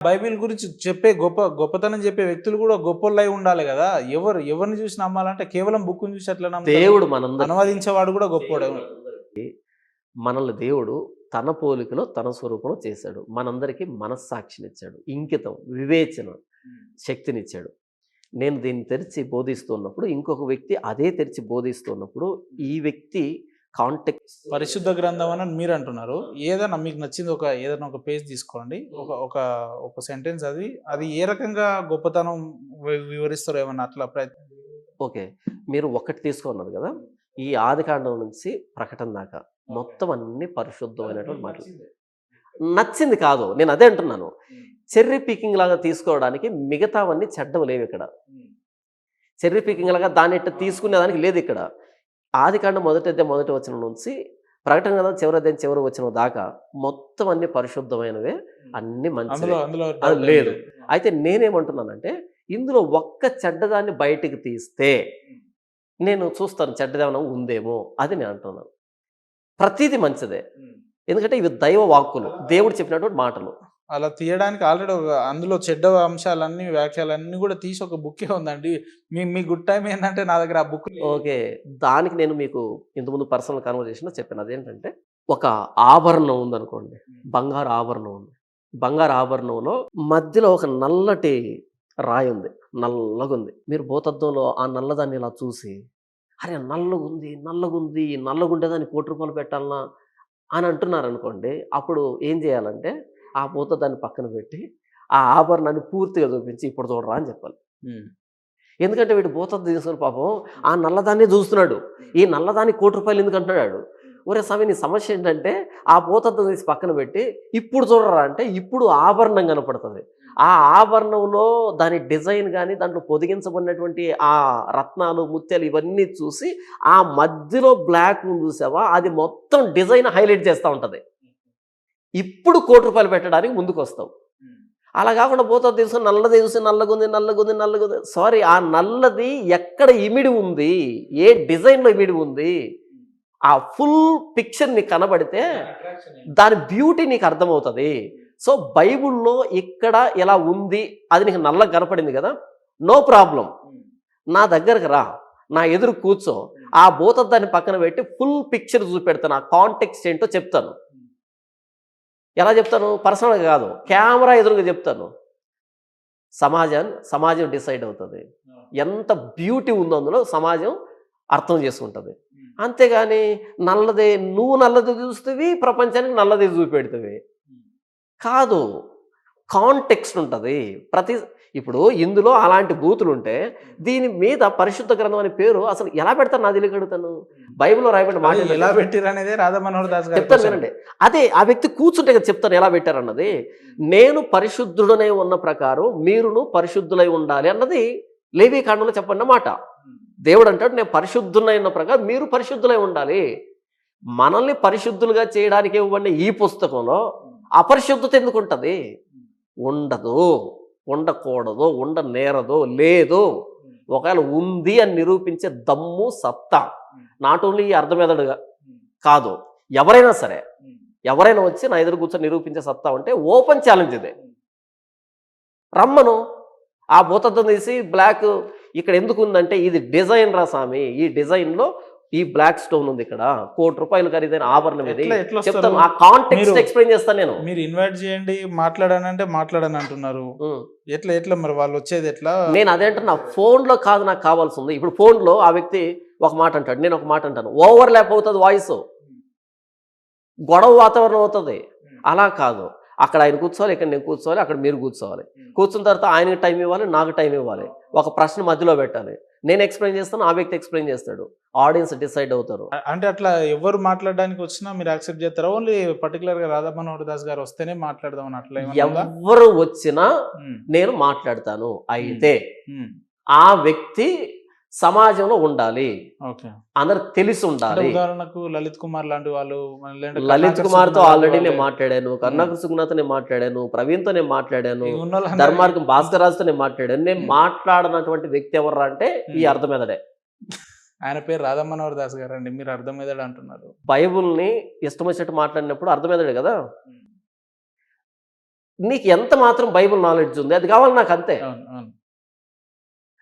Bible గురించి చెప్పే గొప్పతనం చెప్పే వ్యక్తులు కూడా గొప్పోళ్ళై ఉండాలి కదా! ఎవరిని చూసి నమ్మాలంటే కేవలం బుక్‌ని చూసి ఎట్లా నమ్ముతారు? దేవుడు మనందరికి అనువదించేవాడు కూడా గొప్పోడే. మనల్ని దేవుడు తన పోలికలో తన స్వరూపంలో చేశాడు. మనందరికీ మనస్సాక్షినిచ్చాడు, ఇంకితం, వివేచన శక్తినిచ్చాడు. నేను దీన్ని తెరిచి బోధిస్తున్నప్పుడు ఇంకొక వ్యక్తి అదే తెరిచి బోధిస్తున్నప్పుడు ఈ వ్యక్తి కాంటెక్స్ట్ పరిశుద్ధ గ్రంథం అని మీరు అంటున్నారు. ఏదైనా మీకు నచ్చింది ఏదైనా ఒక పేజ్ తీసుకోండి. ఒక సెంటెన్స్ అది ఏ రకంగా గొప్పతనం వివరిస్తారో ఏమన్నా అట్లా ఓకే. మీరు ఒకటి తీసుకున్నారు కదా! ఈ ఆదికాండం నుంచి ప్రకటన దాకా మొత్తం అన్ని పరిశుద్ధమైనటువంటి మాటలు. నచ్చింది కాదు. నేను అదే అంటున్నాను. చెర్రీ పికింగ్ లాగా తీసుకోవడానికి మిగతావన్నీ చెడ్డవి లేవు ఇక్కడ. చెర్రీ పికింగ్ లాగా దాన్ని ఇట్ట తీసుకునేదానికి లేదు ఇక్కడ. ఆదికాండం మొదటి వచనం నుంచి ప్రకటన గ్రంథం చివరి వచనం దాకా మొత్తం అన్ని పరిశుద్ధమైనవే, అన్ని మంచివే. అది లేదు. అయితే నేనేమంటున్నానంటే ఇందులో ఒక్క చెడ్డదాన్ని బయటికి తీస్తే నేను చూస్తాను చెడ్డదేమైనా ఉందేమో, అది నేను అంటున్నాను. ప్రతీది మంచిదే. ఎందుకంటే ఇవి దైవ వాక్కులు, దేవుడు చెప్పినటువంటి మాటలు. అలా తీయడానికి ఆల్రెడీ అందులో చెడ్డ అంశాలన్నీ వ్యాఖ్యలన్నీ కూడా తీసి ఒక బుక్కే ఉందండి. మీ గుడ్ టైం ఏంటంటే నా దగ్గర ఆ బుక్. ఓకే. దానికి నేను మీకు ఇంతకుముందు పర్సనల్ కన్వర్జేషన్లో చెప్పాను. అదేంటంటే ఒక ఆభరణం ఉందనుకోండి, బంగారు ఆభరణం ఉంది. బంగారు ఆభరణంలో మధ్యలో ఒక నల్లటి రాయి ఉంది, నల్లగుంది. మీరు భూతద్దంలో ఆ నల్లదాన్ని ఇలా చూసి అరే నల్లగుంది నల్లగుండేదాన్ని ₹1,00,00,000 పెట్టాలనా అని అంటున్నారు అనుకోండి. అప్పుడు ఏం చేయాలంటే ఆ భూతద్దాన్ని పక్కన పెట్టి ఆ ఆభరణాన్ని పూర్తిగా చూపించి ఇప్పుడు చూడరా అని చెప్పాలి. ఎందుకంటే వీడు భూతద్దం తీసుకుని పాపం ఆ నల్లదాన్నే చూస్తున్నాడు. ఈ నల్లదాన్ని ₹1,00,00,000 ఎందుకు అంటున్నాడు? ఒరే స్వామి నీ సమస్య ఏంటంటే ఆ భూతద్దం తీసి పక్కన పెట్టి ఇప్పుడు చూడరా అంటే ఇప్పుడు ఆభరణం కనపడుతుంది. ఆ ఆభరణంలో దాని డిజైన్ కానీ దాంట్లో పొదిగించబడినటువంటి ఆ రత్నాలు ముత్యాలు ఇవన్నీ చూసి ఆ మధ్యలో బ్లాక్ చూసావా అది మొత్తం డిజైన్ హైలైట్ చేస్తూ ఉంటుంది. ఇప్పుడు ₹1,00,00,000 పెట్టడానికి ముందుకు వస్తావు. అలా కాకుండా భూతద్దం తీసుకుని నల్లది చూసి నల్లగుంది. సారీ, ఆ నల్లది ఎక్కడ ఇమిడి ఉంది, ఏ డిజైన్లో ఇమిడి ఉంది, ఆ ఫుల్ పిక్చర్ నీకు కనబడితే దాని బ్యూటీ నీకు అర్థమవుతుంది. సో బైబుల్లో ఇక్కడ ఎలా ఉంది, అది నీకు నల్లగా కనపడింది కదా, నో ప్రాబ్లం, నా దగ్గరకు రా, నా ఎదురు కూర్చో, ఆ భూతద్దాన్ని పక్కన పెట్టి ఫుల్ పిక్చర్ చూపెడతాను, ఆ కాంటెక్స్ట్ ఏంటో చెప్తాను. ఎలా చెప్తాను? పర్సనల్గా కాదు, కెమెరా ఎదురుగా చెప్తాను. సమాజం డిసైడ్ అవుతుంది. ఎంత బ్యూటీ ఉందో అందులో సమాజం అర్థం చేసుకుంటుంది. అంతేగాని నువ్వు నల్లది చూస్తేవి, ప్రపంచానికి నల్లది చూపెడుతుంది కాదు. కాంటెక్స్ట్ ఉంటుంది ఇప్పుడు ఇందులో అలాంటి బూతులు ఉంటే దీని మీద పరిశుద్ధ గ్రంథం అనే పేరు అసలు ఎలా పెడతారు నాకు తెలియగలుగుతాను. బైబిల్లో రాయబడిన మాట ఎలా పెట్టారు అనేది రాధా మనోహర్ దాస్ గారు చెప్తాను వినండి. అదే ఆ వ్యక్తి కూర్చుంటే కదా చెప్తాను ఎలా పెట్టారన్నది. నేను పరిశుద్ధుడనై ఉన్న ప్రకారం మీరును పరిశుద్ధులై ఉండాలి అన్నది లేవీ కాండంలో చెప్పన్న మాట. దేవుడు అంటాడు నేను పరిశుద్ధునై ఉన్న ప్రకారం మీరు పరిశుద్ధులై ఉండాలి. మనల్ని పరిశుద్ధులుగా చేయడానికి ఇవ్వండి ఈ పుస్తకంలో అపరిశుద్ధత ఎందుకు ఉంటుంది? ఉండదు, ఉండకూడదు, ఉండనేరదు, లేదు. ఒకవేళ ఉంది అని నిరూపించే దమ్ము, సత్తా నాట్ ఓన్లీ అర్థమెదడుగా కాదు, ఎవరైనా సరే ఎవరైనా వచ్చి నా ఎదురు కూర్చొని నిరూపించే సత్తా ఉంటే ఓపెన్ ఛాలెంజ్ ఇదే. రమ్మను. ఆ భూతద్దం తీసి బ్లాక్ ఇక్కడ ఎందుకు ఉందంటే ఇది డిజైన్ రా స్వామి, ఈ డిజైన్లో ఈ బ్లాక్ స్టోన్ ఉంది, ఇక్కడ ₹1,00,00,000 ఖరీదైన ఆభరణం ఇది చెప్తాను. ఆ కాంటెక్స్ట్ ఎక్స్ప్లెయిన్ చేస్తాను నేను. మీరు ఇన్వైట్ చేయండి మాట్లాడానంటే మాట్లాడని అంటున్నారు. ఎట్లా మరి వాళ్ళు వచ్చేది ఎట్లా? నేను అదే అంటున్నా, ఫోన్లో కాదు నాకు కావాల్సింది. ఇప్పుడు ఫోన్లో ఆ వ్యక్తి ఒక మాట అంటాడు, నేను ఒక మాట అంటాను, ఓవర్ ల్యాప్ అవుతుంది వాయిస్, గొడవ వాతావరణం అవుతుంది. అలా కాదు, అక్కడ ఆయన కూర్చోవాలి, ఇక్కడ నేను కూర్చోవాలి, అక్కడ మీరు కూర్చోవాలి. కూర్చున్న తర్వాత ఆయనకి టైం ఇవ్వాలి, నాకు టైం ఇవ్వాలి. ఒక ప్రశ్న మధ్యలో పెట్టాలి, నేను ఎక్స్ప్లెయిన్ చేస్తాను, ఆ వ్యక్తి ఎక్స్ప్లెయిన్ చేస్తాడు, ఆడియన్స్ డిసైడ్ అవుతారు. అంటే అట్లా ఎవరు మాట్లాడడానికి వచ్చినా మీరు యాక్సెప్ట్ చేస్తారా? ఓన్లీ పర్టికులర్ గా రాధా మనోహర్ దాస్ గారు వస్తేనే మాట్లాడదామని అట్లా ఎవరు వచ్చినా నేను మాట్లాడతాను. అయితే ఆ వ్యక్తి సమాజంలో ఉండాలి, అందరికి తెలిసి ఉండాలి. ఉదాహరణకు లలిత్ కుమార్ లాంటి వాళ్ళు, లలిత్ కుమార్ తో ఆల్రెడీ నేను మాట్లాడాను, కరుణాకర్ సుగుణతో నేను మాట్లాడాను, ప్రవీణ్ తో నేను మాట్లాడాను, ధర్మార్గం భాస్కర్ రాజుతో నేను మాట్లాడాను. నేను మాట్లాడినటువంటి వ్యక్తి ఎవరు అంటే ఈ అర్థమెదడే. ఆయన పేరు రాధా మనోహర్ దాస్ గారు అండి, మీరు అర్థమెదడు అంటున్నారు. బైబుల్ని ఇష్టం వచ్చినట్టు మాట్లాడినప్పుడు అర్థమెదడే కదా. నీకు ఎంత మాత్రం బైబిల్ నాలెడ్జ్ ఉంది అది కావాలి నాకు అంతే. అవును, అవును.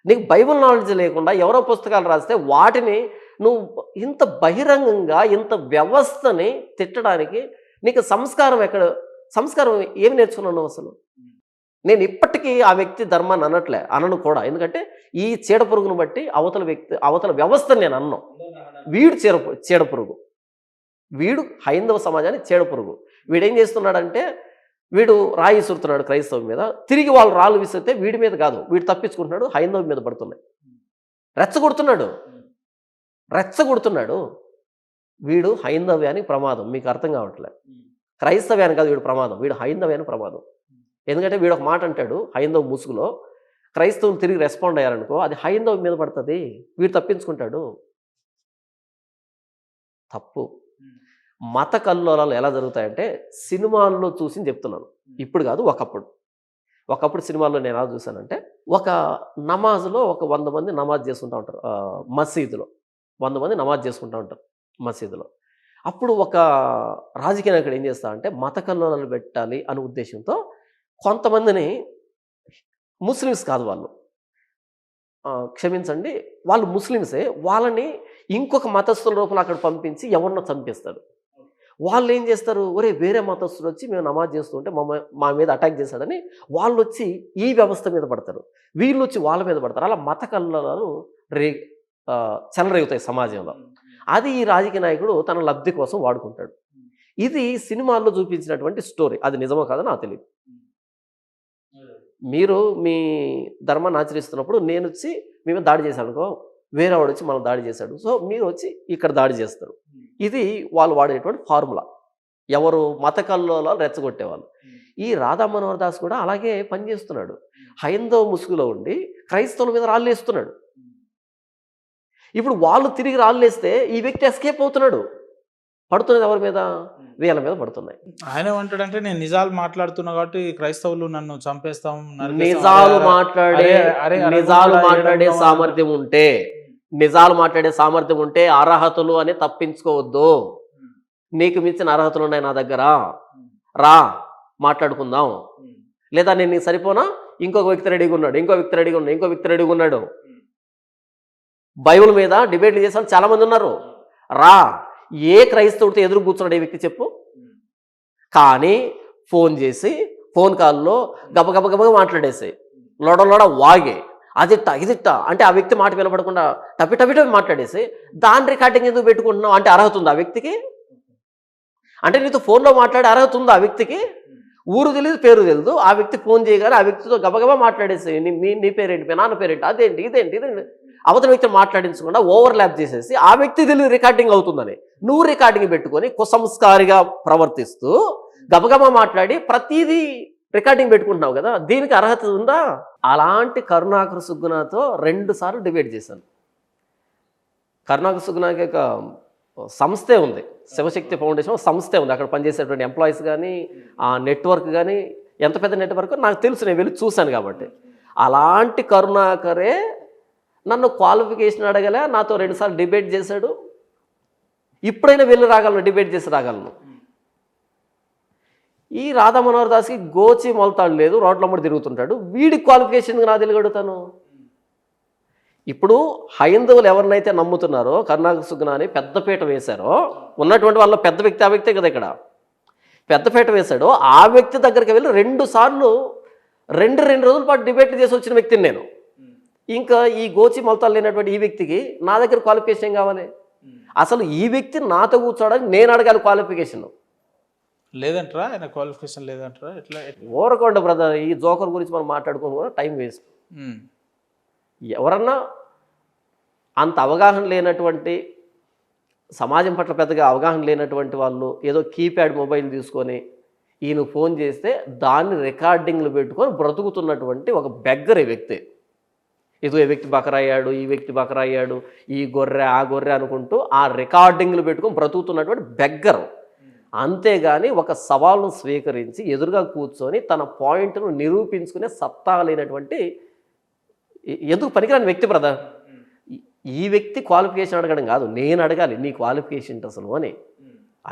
నీకు బైబిల్ నాలెడ్జ్ లేకుండా ఎవరో పుస్తకాలు రాస్తే వాటిని నువ్వు ఇంత బహిరంగంగా ఇంత వ్యవస్థని తిట్టడానికి నీకు సంస్కారం ఏమి నేర్చుకున్నావు అసలు? నేను ఇప్పటికీ ఆ వ్యక్తి ధర్మాన్ని అనను కూడా. ఎందుకంటే ఈ చీడ పురుగును బట్టి అవతల వ్యవస్థను నేను అన్నాను. వీడు చీడ పురుగు, వీడు హైందవ సమాజానికి చీడ పురుగు. వీడేం చేస్తున్నాడంటే వీడు రాయి విసురుతున్నాడు క్రైస్తవం మీద, తిరిగి వాళ్ళు రాళ్ళు విసిరితే వీడి మీద కాదు, వీడు తప్పించుకుంటున్నాడు, హైందవం మీద పడుతున్నాయి. రెచ్చగొడుతున్నాడు. వీడు హైందవ్యానికి ప్రమాదం. మీకు అర్థం కావట్లేదు. క్రైస్తవ్యానికి కాదు వీడు ప్రమాదం, వీడు హైందవ్యానికి ప్రమాదం. ఎందుకంటే వీడు ఒక మాట అంటాడు హైందవ ముసుగులో, క్రైస్తవులు తిరిగి రెస్పాండ్ అయ్యారనుకో అది హైందవం మీద పడుతుంది, వీడు తప్పించుకుంటాడు. తప్పు. మత కల్లోలాలు ఎలా జరుగుతాయంటే సినిమాల్లో చూసి చెప్తున్నాను, ఇప్పుడు కాదు, ఒకప్పుడు సినిమాల్లో నేను ఎలా చూశానంటే ఒక నమాజ్లో ఒక 100 మంది నమాజ్ చేసుకుంటూ ఉంటారు మసీదులో, 100 మంది నమాజ్ చేసుకుంటూ ఉంటారు మసీదులో. అప్పుడు ఒక రాజకీయ నాయకుడు ఏం చేస్తా అంటే మత కల్లోలాలు పెట్టాలి అనే ఉద్దేశంతో కొంతమందిని, ముస్లిమ్స్ కాదు వాళ్ళు, క్షమించండి వాళ్ళు ముస్లిమ్సే, వాళ్ళని ఇంకొక మతస్థుల రూపంలో అక్కడ పంపించి ఎవరినో చంపేస్తాడు. వాళ్ళు ఏం చేస్తారు, ఒరే వేరే మతస్థులు వచ్చి మేము నమాజ్ చేస్తుంటే మా మీద అటాక్ చేశాడని వాళ్ళు వచ్చి ఈ వ్యవస్థ మీద పడతారు, వీళ్ళు వచ్చి వాళ్ళ మీద పడతారు. అలా మత కల్లోలాలు చెలరేగుతాయి సమాజంలో. అది ఈ రాజకీయ నాయకుడు తన లబ్ధి కోసం వాడుకుంటాడు. ఇది సినిమాల్లో చూపించినటువంటి స్టోరీ. అది నిజమో కాదో నాకు తెలియదు. మీరు మీ ధర్మాన్ని ఆచరిస్తున్నప్పుడు నేను వచ్చి మేము దాడి చేశాను అనుకో, వేరే వాడు వచ్చి మనం దాడి చేశాడు, సో మీరు వచ్చి ఇక్కడ దాడి చేస్తారు. ఇది వాళ్ళు వాడేటువంటి ఫార్ములా. ఎవరు మత కల్లోలాలు రెచ్చగొట్టేవాళ్ళు. ఈ రాధా మనోహర్ దాస్ కూడా అలాగే పనిచేస్తున్నాడు. హైందవ ముసుగులో ఉండి క్రైస్తవుల మీద రాళ్ళు వేస్తున్నాడు. ఇప్పుడు వాళ్ళు తిరిగి రాళ్ళు వేస్తే ఈ వ్యక్తి ఎస్కేప్ అవుతున్నాడు. పడుతున్నది ఎవరి మీద? వీళ్ళ మీద పడుతున్నాయి. ఆయన ఏమంటాడంటే నేను నిజాలు మాట్లాడుతున్నా కాబట్టి క్రైస్తవులు నన్ను చంపేస్తాం, నిజాలు మాట్లాడే సామర్థ్యం ఉంటే అర్హతలు అని తప్పించుకోవద్దు. నీకు మించిన అర్హతలు ఉన్నాయి నా దగ్గర, రా మాట్లాడుకుందాం. లేదా నేను నీకు సరిపోనా, ఇంకొక వ్యక్తి రెడీగా ఉన్నాడు, బైబిల్ మీద డిబేట్లు చేసే చాలా మంది ఉన్నారు, రా. ఏ క్రైస్తవుడితో ఎదురు కూర్చున్నాడు ఈ వ్యక్తి చెప్పు? కానీ ఫోన్ కాల్లో గబగబ మాట్లాడేసాయి, లోడ వాగే, ఇదిట్ట అంటే ఆ వ్యక్తి మాట వినపడకుండా టపి మాట్లాడేసి దాని రికార్డింగ్ ఎందుకు పెట్టుకుంటున్నావు అంటే అర్హత ఉందా ఆ వ్యక్తికి? అంటే నీతో ఫోన్లో మాట్లాడే అర్హత ఉందా ఆ వ్యక్తికి? ఊరు తెలియదు, పేరు తెలియదు, ఆ వ్యక్తి ఫోన్ చేయగానే ఆ వ్యక్తితో గబగబా మాట్లాడేసి నీ పేరేంటి, మీ నాన్న పేరేంటి, అదేంటి ఇదేంటి అవతల వ్యక్తిని మాట్లాడించకుండా ఓవర్లాప్ చేసేసి ఆ వ్యక్తి తెలియదు రికార్డింగ్ అవుతుందని నువ్వు రికార్డింగ్ పెట్టుకొని కుసంస్కారిగా ప్రవర్తిస్తూ గబగబా మాట్లాడి ప్రతిదీ రికార్డింగ్ పెట్టుకుంటున్నావు కదా, దీనికి అర్హత ఉందా? అలాంటి కరుణాకర్ సుగ్గునాతో 2 సార్లు డిబేట్ చేశాను. కరుణాకర్ సుగ్గునాకి ఒక సంస్థే ఉంది, శివశక్తి ఫౌండేషన్ సంస్థే ఉంది. అక్కడ పనిచేసేటువంటి ఎంప్లాయీస్ కానీ ఆ నెట్వర్క్ కానీ ఎంత పెద్ద నెట్వర్క్ నాకు తెలుసు, నేను వెళ్ళి చూశాను కాబట్టి. అలాంటి కరుణాకరే నన్ను క్వాలిఫికేషన్ అడగలే, నాతో 2 సార్లు డిబేట్ చేశాడు. ఇప్పుడైనా వెళ్ళి రాగలను, డిబేట్ చేసి రాగలను. ఈ రాధా మనోహర్ దాస్కి గోచి మొలతాడు లేదు, రోడ్లమ్మడి తిరుగుతుంటాడు. వీడి క్వాలిఫికేషన్గా నా తెలియగడుగుతాను. ఇప్పుడు హైందవులు ఎవరినైతే నమ్ముతున్నారో కరుణాకర్ సుగ్గునాని పెద్దపీట వేశారో, ఉన్నటువంటి వాళ్ళ పెద్ద వ్యక్తి ఆ వ్యక్తే కదా, ఇక్కడ పెద్దపీట వేశాడో ఆ వ్యక్తి దగ్గరికి వెళ్ళి 2 సార్లు 2 రోజుల పాటు డిబేట్లు చేసి వచ్చిన వ్యక్తిని నేను. ఇంకా ఈ గోచి మొలతాలు లేనటువంటి ఈ వ్యక్తికి నా దగ్గర క్వాలిఫికేషన్ కావాలి? అసలు ఈ వ్యక్తి నాతో కూర్చోడానికి నేను అడగాలి క్వాలిఫికేషన్ లేదంటారా? ఆయన క్వాలిఫికేషన్ లేదంటారా? ఎట్లా ఓరకొండ బ్రదర్, ఈ జోకర్ గురించి మనం మాట్లాడుకోని కూడా టైం వేస్ట్. ఎవరన్నా అంత అవగాహన లేనటువంటి, సమాజం పట్ల పెద్దగా అవగాహన లేనటువంటి వాళ్ళు ఏదో కీప్యాడ్ మొబైల్ తీసుకొని ఈయన ఫోన్ చేస్తే దాన్ని రికార్డింగ్లు పెట్టుకొని బ్రతుకుతున్నటువంటి ఒక బెగ్గర్ ఈ వ్యక్తి. ఇదో ఈ వ్యక్తి బకరయ్యాడు, ఈ వ్యక్తి బకరయ్యాడు, ఈ గొర్రె ఆ గొర్రె అనుకుంటూ ఆ రికార్డింగ్లు పెట్టుకొని బ్రతుకుతున్నటువంటి బెగ్గర్. అంతేగాని ఒక సవాల్ను స్వీకరించి ఎదురుగా కూర్చొని తన పాయింట్ను నిరూపించుకునే సత్తా లేనటువంటి ఎందుకు పనికిరాని వ్యక్తి బ్రదర్. ఈ వ్యక్తి క్వాలిఫికేషన్ అడగడం కాదు, నేను అడగాలి నీ క్వాలిఫికేషన్ అసలు అని.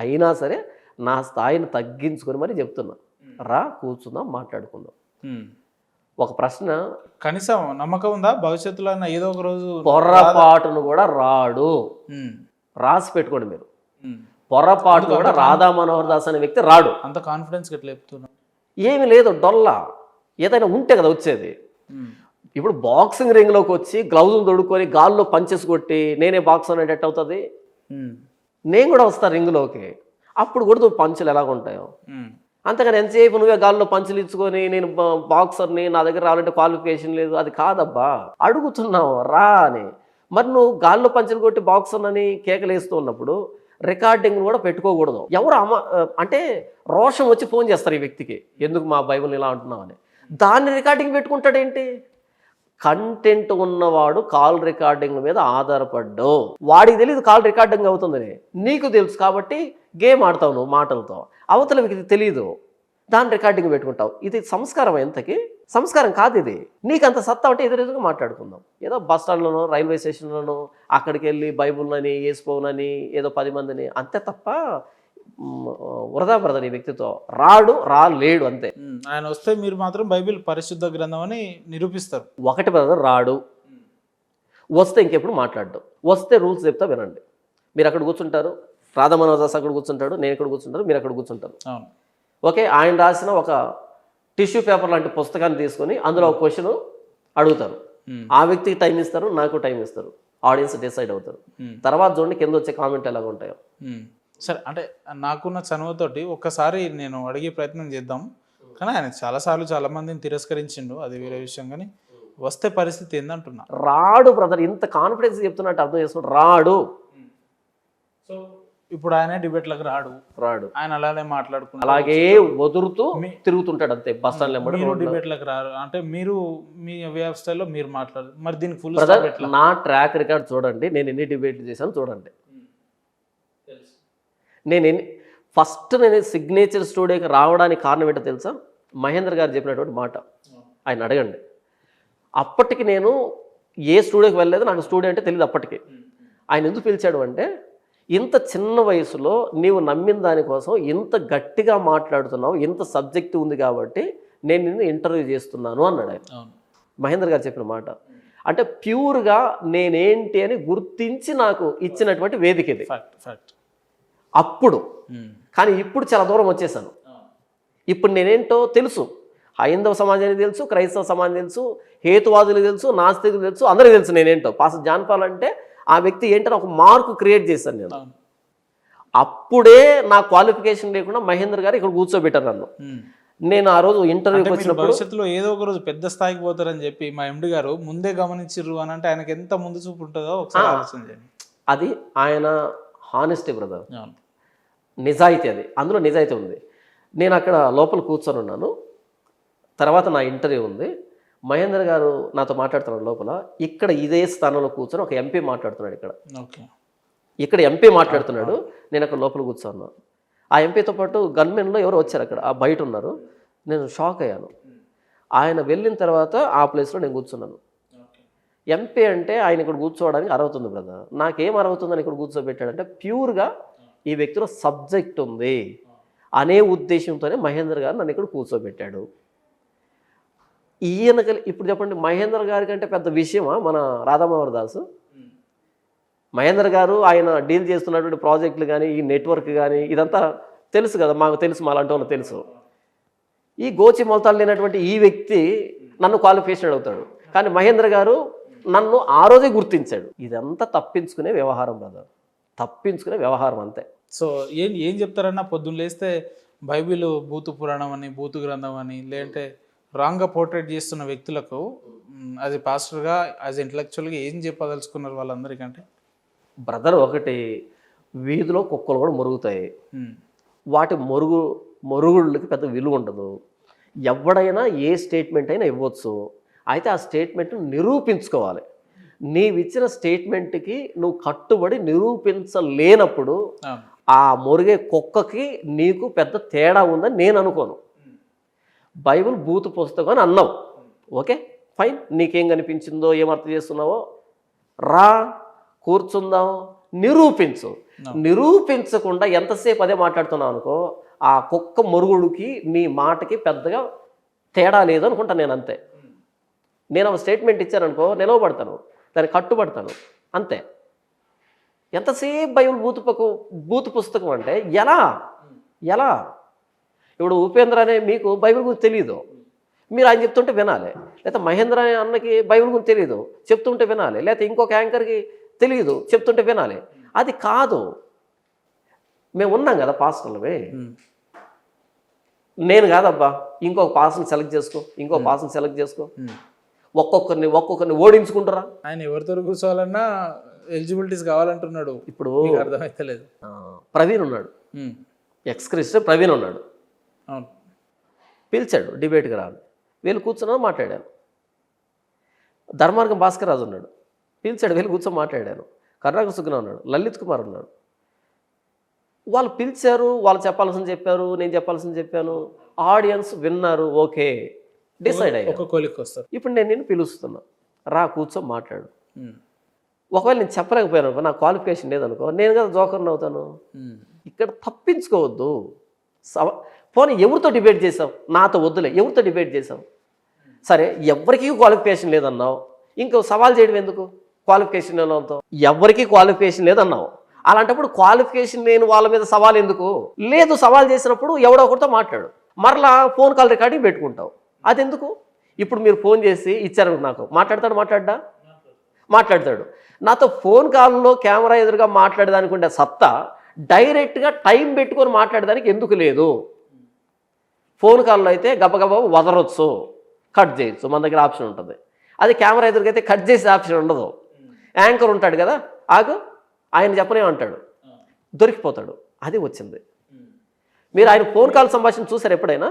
అయినా సరే నా స్థాయిని తగ్గించుకొని మరి చెప్తున్నా. రా కూర్చుందాం మాట్లాడుకుందాం. ఉమ్. ఒక ప్రశ్న, కనీసం నమ్మకం ఉందా భవిష్యత్తులో అయినా ఏదో ఒక రోజు పొర్రపాటును కూడా రాడు, ఉమ్. రాసి పెట్టుకోండి మీరు, ఉమ్. పొర్రపాటును కూడా రాధా మనోహర్ దాస్ అనే వ్యక్తి రాడు. అంత కాన్ఫిడెన్స్ ఎట్లా చెప్తున్నా? ఏమీ లేదు, డొల్లా ఏదైనా ఉంటే కదా వచ్చేది. ఇప్పుడు బాక్సింగ్ రింగ్లోకి వచ్చి గ్లౌజులు తొడుక్కొని గాల్లో పంచెస్ కొట్టి నేనే బాక్సర్ అనేటట్టు అవుతుంది. నేను కూడా వస్తా రింగ్లోకి, అప్పుడు కూడా పంచులు ఎలాగ ఉంటాయో. అంతేగాని ఎంతసేపు నువ్వే గాల్లో పంచులు ఇచ్చుకొని నేను బాక్సర్ని, నా దగ్గర రావాలంటే క్వాలిఫికేషన్ లేదు, అది కాదబ్బా. అడుగుతున్నావు రా అని. మరి నువ్వు గాల్లో పంచులు కొట్టి బాక్సర్ అని కేకలేస్తూ ఉన్నప్పుడు రికార్డింగ్ కూడా పెట్టుకోకూడదు. ఎవరు అంటే రోషం వచ్చి ఫోన్ చేస్తారు ఈ వ్యక్తికి, ఎందుకు మా బైబిల్ ఇలా అంటున్నావు అని. దాన్ని రికార్డింగ్ పెట్టుకుంటాడేంటి? కంటెంట్ ఉన్నవాడు కాల్ రికార్డింగ్ మీద ఆధారపడ్డు. వాడికి తెలియదు కాల్ రికార్డింగ్ అవుతుందని, నీకు తెలుసు కాబట్టి గేమ్ ఆడతావు నువ్వు మాటలతో. అవతల వ్యక్తి తెలియదు, దాన్ని రికార్డింగ్ పెట్టుకుంటావు. ఇది సంస్కారం? ఎంతకి సంస్కారం కాదు ఇది. నీకు అంత సత్తా అంటే ఎదురెదురుగా మాట్లాడుకుందాం. ఏదో బస్ స్టాండ్లోనో రైల్వే స్టేషన్లోనో అక్కడికి వెళ్ళి బైబుల్ని వేసిపోనని ఏదో 10 మందిని, అంతే తప్ప వృధా బ్రదర్ ఈ వ్యక్తితో రాలేడు అంతే. ఆయన వస్తే మీరు మాత్రం బైబిల్ పరిశుద్ధ గ్రంథం అని నిరూపిస్తారు. ఒకటి బ్రదర్, రాడు. వస్తే ఇంకెప్పుడు మాట్లాడడం. వస్తే రూల్స్ చెప్తా వినండి. మీరు అక్కడ కూర్చుంటారు, రాధా మనోహర్ దాస్ అక్కడ కూర్చుంటాడు, నేను ఇక్కడ కూర్చుంటారు, మీరు అక్కడ కూర్చుంటారు. ఓకే, ఆయన రాసిన ఒక టిష్యూ పేపర్ లాంటి పుస్తకాన్ని తీసుకొని అందులో ఒక క్వశ్చన్ అడుగుతారు. ఆ వ్యక్తికి టైం ఇస్తారు, నాకు టైం ఇస్తారు, ఆడియన్స్ డిసైడ్ అవుతారు. తర్వాత చూడండి కింద వచ్చే కామెంట్ ఎలాగ ఉంటాయో. సరే, అంటే నాకున్న చనువుతోటి ఒక్కసారి నేను అడిగే ప్రయత్నం చేద్దాం. కానీ ఆయన చాలా మందిని తిరస్కరించిండు, అది వేరే విషయం. కానీ వస్తే పరిస్థితి ఏందంటున్నా? రాడు బ్రదర్, ఇంత కాన్ఫిడెన్స్ చెప్తున్నట్టు అర్థం చేసుకుంటాడు. రాడు. సో ఇప్పుడు ఆయన డిబేట్లకు రాడు, ఆయన అలానే మాట్లాడుకుంటాడు, అలాగే వదులుతూ తిరుగుతుంటాడు అంతే బస్ స్టాండ్. డిబేట్లకు రారు అంటే మీరు మీ వ్యవస్థలో మీరు మాట్లాడు. మరి దీనికి ఫుల్ నా ట్రాక్ రికార్డ్ చూడండి, నేను ఎన్ని డిబేట్లు చేశాను చూడండి. ఫస్ట్ నేను సిగ్నేచర్ స్టూడియోకి రావడానికి కారణం ఏంటో తెలుసా? మహేంద్ర గారు చెప్పినటువంటి మాట ఆయన అడగండి. అప్పటికి నేను ఏ స్టూడియోకి వెళ్ళలేదు, నాకు స్టూడియో అంటే తెలియదు అప్పటికి. ఆయన ఎందుకు పిలిచాడు అంటే, ఇంత చిన్న వయసులో నీవు నమ్మిన దానికోసం ఇంత గట్టిగా మాట్లాడుతున్నావు, ఇంత సబ్జెక్ట్ ఉంది కాబట్టి నేను నిన్ను ఇంటర్వ్యూ చేస్తున్నాను అన్నాడు ఆయన. మహేంద్ర గారు చెప్పిన మాట అంటే ప్యూర్గా నేనేంటి అని గుర్తించి నాకు ఇచ్చినటువంటి వేదిక ఇది అప్పుడు. కానీ ఇప్పుడు చాలా దూరం వచ్చేసాను. ఇప్పుడు నేనేంటో తెలుసు, హైందవ సమాజానికి తెలుసు, క్రైస్తవ సమాజం తెలుసు, హేతువాదులకు తెలుసు, నాస్తికులు తెలుసు, అందరికీ తెలుసు నేనేంటో. పాస్టర్ జాన్ పాల్ అంటే ఆ వ్యక్తి ఏంటని ఒక మార్కు క్రియేట్ చేశాను నేను. అప్పుడే నా క్వాలిఫికేషన్ లేకుండా మహేంద్ర గారు ఇక్కడ కూర్చోబెట్టారు నన్ను. నేను ఆ రోజు ఇంటర్వ్యూకి వచ్చినప్పుడు భవిష్యత్తులో ఏదో ఒక రోజు పెద్ద స్థాయికి పోతారని చెప్పి మా ఎండి గారు ముందే గమనించారు అని అంటే ఆయనకి ఎంత ముందు చూపు ఉంటుందో ఒకసారి ఆలోచన చేయండి. అది ఆయన హానెస్టీ బ్రదర్, నిజాయితీ. అది అందులో నిజాయితీ ఉంది. నేను అక్కడ లోపల కూర్చొని ఉన్నాను. తర్వాత నా ఇంటర్వ్యూ ఉంది. మహేంద్ర గారు నాతో మాట్లాడుతున్నాడు లోపల. ఇక్కడ ఇదే స్థానంలో కూర్చొని ఒక ఎంపీ మాట్లాడుతున్నాడు. ఇక్కడ ఎంపీ మాట్లాడుతున్నాడు, నేను అక్కడ లోపల కూర్చున్నాను. ఆ ఎంపీతో పాటు గన్మెన్లో ఎవరు వచ్చారు అక్కడ, ఆ బయట ఉన్నారు. నేను షాక్ అయ్యాను. ఆయన వెళ్ళిన తర్వాత ఆ ప్లేస్లో నేను కూర్చున్నాను. ఎంపీ అంటే ఆయన ఇక్కడ కూర్చోవడానికి అర్హత ఉంది బ్రదర్. నాకేం అర్హత ఉందని ఇక్కడ కూర్చోబెట్టాడంటే ప్యూర్గా ఈ వ్యక్తిలో సబ్జెక్ట్ ఉంది అనే ఉద్దేశంతోనే మహేంద్ర గారు నన్ను ఇక్కడ కూర్చోబెట్టాడు. ఈయనకి ఇప్పుడు చెప్పండి, మహేంద్ర గారి కంటే పెద్ద విషయమా మన రాధా మనోహర్ దాస్? మహేంద్ర గారు ఆయన డీల్ చేస్తున్నటువంటి ప్రాజెక్టులు కానీ, ఈ నెట్వర్క్ కానీ, ఇదంతా తెలుసు కదా, మాకు తెలుసు, మా లాంటి వాళ్ళు తెలుసు. ఈ గోచి మొలతాలు లేనటువంటి ఈ వ్యక్తి నన్ను క్వాలిఫికేషన్ అవుతాడు. కానీ మహేంద్ర గారు నన్ను ఆ రోజే గుర్తించాడు. ఇదంతా తప్పించుకునే వ్యవహారం బ్రదర్, తప్పించుకునే వ్యవహారం అంతే. సో ఏం చెప్తారన్నా, పొద్దున్న లేస్తే బైబిల్ భూతు పురాణం అని, భూతు గ్రంథం అని, లేదంటే రాంగ్గా పోర్ట్రేట్ చేస్తున్న వ్యక్తులకు యాజ్ ఎ పాస్టర్గా, యాజ్ ఇంటలెక్చువల్గా ఏం చెప్పదలుచుకున్నారు వాళ్ళందరికంటే? బ్రదర్, ఒకటి, వీధిలో కుక్కలు కూడా మురుగుతాయి. వాటి మరుగుళ్ళకి పెద్ద విలువ ఉండదు. ఎవడైనా ఏ స్టేట్మెంట్ అయినా ఇవ్వచ్చు. అయితే ఆ స్టేట్మెంట్ను నిరూపించుకోవాలి. నీవిచ్చిన స్టేట్మెంట్కి నువ్వు కట్టుబడి నిరూపించలేనప్పుడు ఆ మురిగే కుక్కకి నీకు పెద్ద తేడా ఉందని నేను అనుకోను. బైబిల్ భూత పుస్తకం అని అన్నావు, ఓకే ఫైన్. నీకేం కనిపించిందో, ఏం అర్థం చేస్తున్నావో రా కూర్చుందాం, నిరూపించు. నిరూపించకుండా ఎంతసేపు అదే మాట్లాడుతున్నావు అనుకో, ఆ కుక్క మొరుగుడికి నీ మాటకి పెద్దగా తేడా లేదు అనుకుంటా నేను, అంతే. నేను ఒక స్టేట్మెంట్ ఇచ్చాననుకో, నిలవబడతాను, దానికి కట్టుబడతాను, అంతే. ఎంతసేపు బైబిల్ బూతు పుస్తకం అంటే ఎలా ఎలా ఇప్పుడు ఉపేంద్ర అనే మీకు బైబిల్ గురించి తెలియదు, మీరు ఆయన చెప్తుంటే వినాలి. లేకపోతే మహేంద్ర అనే అన్నకి బైబిల్ గురించి తెలియదు, చెప్తుంటే వినాలి. లేకపోతే ఇంకొక యాంకర్కి తెలియదు, చెప్తుంటే వినాలి. అది కాదు. మేము ఉన్నాం కదా పాస్టర్లవి. నేను కాదబ్బా, ఇంకొక పాస్టర్ని సెలెక్ట్ చేసుకో, ఇంకొక పాస్టర్ని సెలెక్ట్ చేసుకో, ఒక్కొక్కరిని ఓడించుకుంటారా. ఆయన ఎవరితో కూర్చోవాలన్నా ఎలిజిబిలిటీస్ కావాలంటున్నాడు. ఇప్పుడు అర్థమైతలేదు. ప్రవీణ్ ఉన్నాడు, ఎక్స్ క్రిస్టియన్ ప్రవీణ్ ఉన్నాడు, అవును. పిలిచాడు డిబేట్కి రాను, వీళ్ళు కూర్చున్నా మాట్లాడాను. ధర్మార్గం భాస్కర్ రాజు ఉన్నాడు, పిలిచాడు, వీళ్ళు కూర్చొని మాట్లాడాను. కరుణాకర్ సుగ్నా ఉన్నాడు, లలిత్ కుమార్ ఉన్నాడు. వాళ్ళు పిలిచారు, వాళ్ళు చెప్పాల్సింది చెప్పారు, నేను చెప్పాల్సింది చెప్పాను, ఆడియన్స్ విన్నారు, ఓకే, డిసైడ్ అయ్యారు. ఒక కోలికి వస్తారు. ఇప్పుడు నేను నిన్ను పిలుస్తున్నా, రా కూర్చొని మాట్లాడు. ఒకవేళ నేను చెప్పలేకపోయాను అనుకో, నా క్వాలిఫికేషన్ లేదనుకో, నేను కదా జోకర్ని అవుతాను. ఇక్కడ తప్పించుకోవద్దు. పోనీ ఎవరితో డిబేట్ చేసావు, నాతో వద్దులే, ఎవరితో డిబేట్ చేసావు, సరే ఎవరికి క్వాలిఫికేషన్ లేదన్నావు, ఇంకో సవాల్ చేయడం ఎందుకు? క్వాలిఫికేషన్ లేనంతో ఎవరికి క్వాలిఫికేషన్ లేదన్నావు, అలాంటప్పుడు క్వాలిఫికేషన్ లేని వాళ్ళ మీద సవాల్ ఎందుకు? లేదు, సవాల్ చేసినప్పుడు ఎవడో ఒకరితో మాట్లాడు, మరలా ఫోన్ కాల్ రికార్డింగ్ పెట్టుకుంటావు, అది ఎందుకు? ఇప్పుడు మీరు ఫోన్ చేసి ఇచ్చారు నాకు, మాట్లాడతాడు. నాతో ఫోన్ కాల్లో కెమెరా ఎదురుగా మాట్లాడేదానికి ఉండే సత్తా డైరెక్ట్గా టైం పెట్టుకొని మాట్లాడేదానికి ఎందుకు లేదు? ఫోన్ కాల్లో అయితే గబగబా వదలొచ్చు, కట్ చేయొచ్చు, మన దగ్గర ఆప్షన్ ఉంటుంది. అది కెమెరా ఎదురుగా అయితే కట్ చేసే ఆప్షన్ ఉండదు. యాంకర్ ఉంటాడు కదా, ఆగు ఆయన చెప్పనే అంటాడు, దొరికిపోతాడు. అది వచ్చింది. మీరు ఆయన ఫోన్ కాల్ సంభాషణ చూసారు ఎప్పుడైనా?